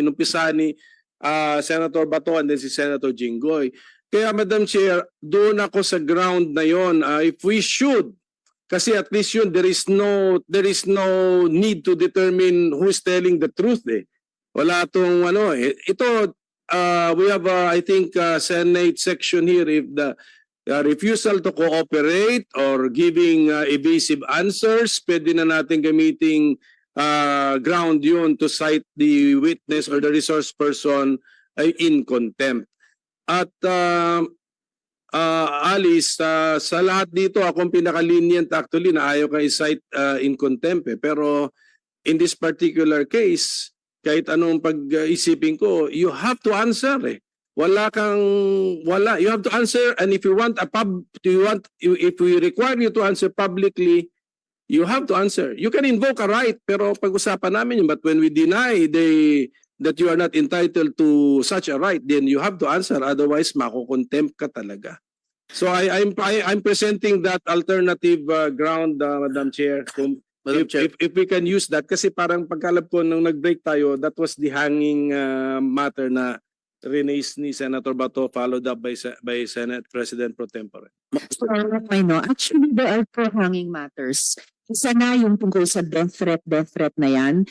inumpisa ni Senator Bato and then si Senator Jinggoy. Kaya Madam Chair, doon ako sa ground na yon. If we should, kasi at least yun, there is no need to determine who is telling the truth eh. Wala tong ano eh. Ito, we have I think Senate section here, if the refusal to cooperate or giving evasive answers, pwede na natin gamiting ground yun to cite the witness or the resource person in contempt. At Alice, sa lahat dito, akong pinaka-lenient actually na ayaw ka i-cite in contempt eh. Pero in this particular case, kahit anong pag-isipin ko, you have to answer eh. You have to answer, and if you want if we require you to answer publicly, you have to answer. You can invoke a right, pero pag-usapan namin yun. But when we deny that you are not entitled to such a right, then you have to answer. Otherwise, makukontempt ka talaga. So I'm presenting that alternative ground, Madam Chair. If we can use that, kasi parang pagkalap ko nung nag-break tayo, that was the hanging matter na release ni Senator Bato, followed up by Senate President Pro Tempore. Actually, there are two hanging matters. Isa na yung tungkol sa death threat na yan.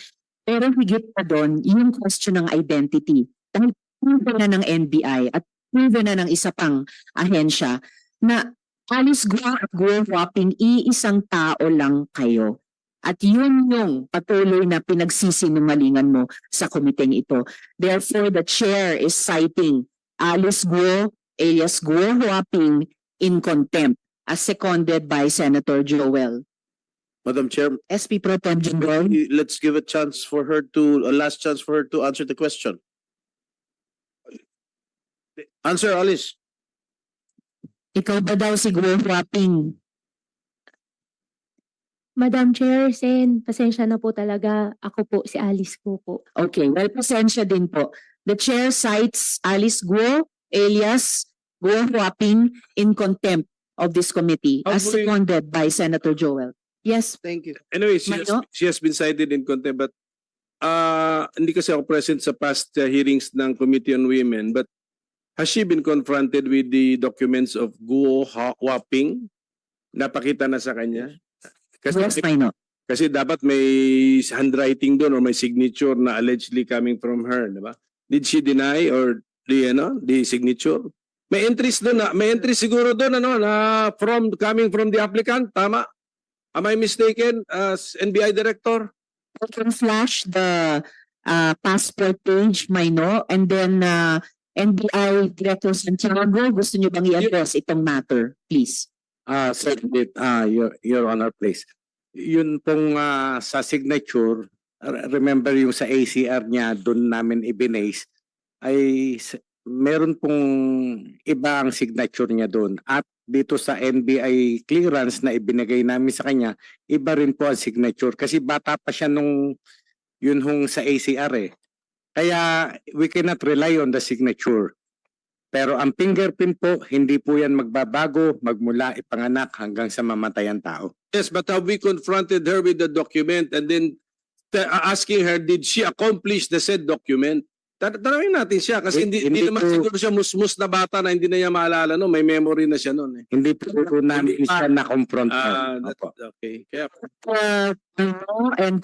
Pero higit pa doon, yung question ng identity. Dahil proven na ng NBI at proven na ng isa pang ahensya na Alice Guo at Guo Huaping, iisang tao lang kayo. At yun yung patuloy na pinagsisinungalingan mo sa komiteng ito. Therefore, the chair is citing Alice Guo alias Guo Huaping in contempt as seconded by Senator Joel. Madam Chair, SP Pro Tem Jinggoy. let's give a last chance for her to answer the question. Answer, Alice. Ikaw ba daw si Guo Huaping? Madam Chair, Sen, pasensya na po talaga. Ako po, si Alice Guo po. Okay, well, pasensya din po. The chair cites Alice Guo alias Guo Huaping in contempt of this committee as seconded by Senator Joel. Yes. Thank you. Anyway, she has been cited in contempt, but hindi kasi ako present sa past hearings ng Committee on Women, but has she been confronted with the documents of Guo Huaping? Napakita na sa kanya? Yes, I know. Kasi dapat may handwriting doon or may signature na allegedly coming from her, di ba? Did she deny or the signature? May entries doon may entries siguro doon na coming from the applicant, tama? Am I mistaken as NBI director? I can flash the passport page, Maino, and then NBI Director Santiago, gusto niyo bang i-address itong matter, please? Certainly, Your Honor, please. Yun pong sa signature, remember yung sa ACR niya, doon namin ibinase, ay meron pong iba ang signature niya doon. At dito sa NBI clearance na ibinigay namin sa kanya, iba rin po ang signature. Kasi bata pa siya nung yun hong sa ACR eh. Kaya we cannot rely on the signature. Pero ang fingerprint po, hindi po yan magbabago magmula ipanganak hanggang sa mamatayang tao. Yes, but have we confronted her with the document and then asking her, did she accomplish the said document? Tanawin natin siya kasi hindi naman siguro siya musmus na bata na hindi na niya maalala, no? May memory na siya noon eh. Hindi po namin siya na-confront. Okay. Kaya And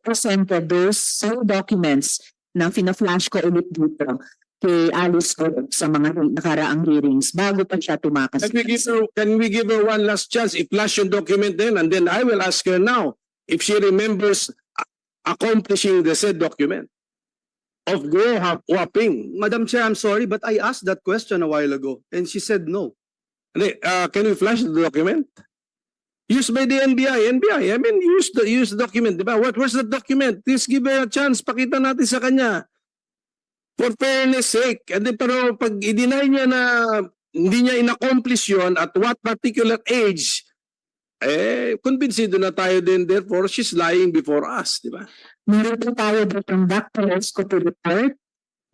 presented those documents na fina-flash ko ulit dito kay Alice ko sa mga nakaraang hearings bago pa siya tumakas. Can we give her one last chance? I-flash yung document then and then I will ask her now if she remembers accomplishing the said document of Guo Huaping. Madam Chair, I'm sorry, but I asked that question a while ago and she said no. Can we flash the document? Used by the NBI. I mean, use the document, diba? Where's the document? Please give her a chance. Pakita natin sa kanya. For fairness sake. And then, pero pag i-deny niya na hindi niya in-accomplish yun at what particular age, kumbinsido na tayo din. Therefore, she's lying before us, diba? Meron po tayo ditong doctor's copy report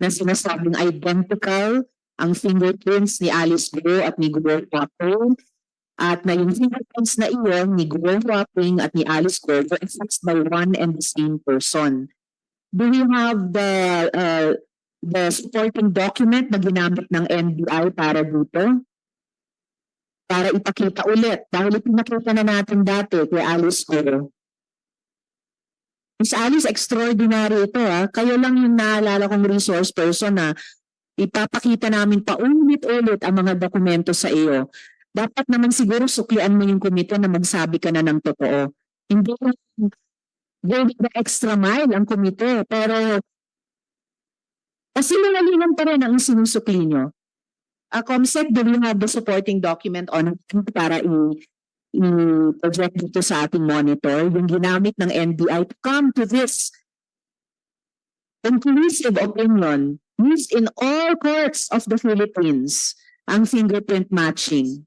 na sinasabing identical ang fingerprints ni Alice Guo at ni Guo Huaping. At na yung fingerprints na iyon ni Guo Huaping at ni Alice Guo were affixed by one and the same person. do we have the supporting document na ginamit ng NBI para dito? Para ipakita ulit. Dahil pinakita na natin dati kay Alice Oro. Miss Alice, extraordinary ito ha. Kayo lang yung naalala kong resource person na ipapakita namin paulit-ulit ang mga dokumento sa iyo. Dapat naman siguro suklian mo yung komite na magsabi ka na ng totoo. Hindi going the extra mile ang komite, pero kasi linalinan pa rin ang sinusukli nyo. Comsec, do you have the supporting document on para i-project dito sa ating monitor, yung ginamit ng NBI to come to this conclusive opinion used in all courts of the Philippines, ang fingerprint matching.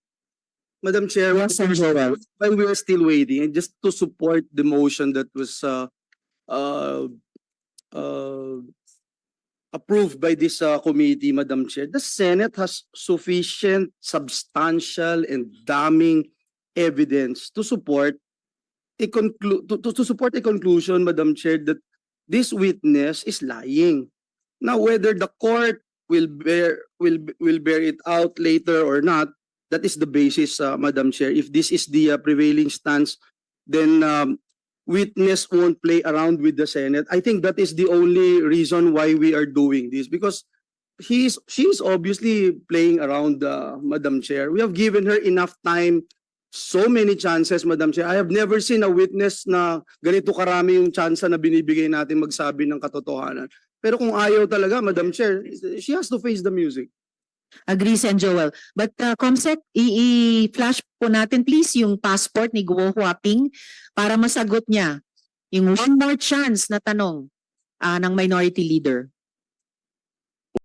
Madam Chair, Yes, Sir Joel. while we are still waiting, and just to support the motion that was approved by this committee, Madam Chair, the Senate has sufficient, substantial, and damning evidence to support to support a conclusion, Madam Chair, that this witness is lying. Now, whether the court will bear it out later or not, that is the basis, Madam Chair. If this is the prevailing stance, then witness won't play around with the Senate. I think that is the only reason why we are doing this, because she's obviously playing around, Madam Chair. We have given her enough time, so many chances, Madam Chair. I have never seen a witness na ganito karami yung chance na binibigay natin magsabi ng katotohanan. Pero kung ayaw talaga, Madam Chair, she has to face the music. Agree, Sen Joel. But Comsec, i-flash po natin please yung passport ni Guo Huaping para masagot niya yung one more chance na tanong ng minority leader.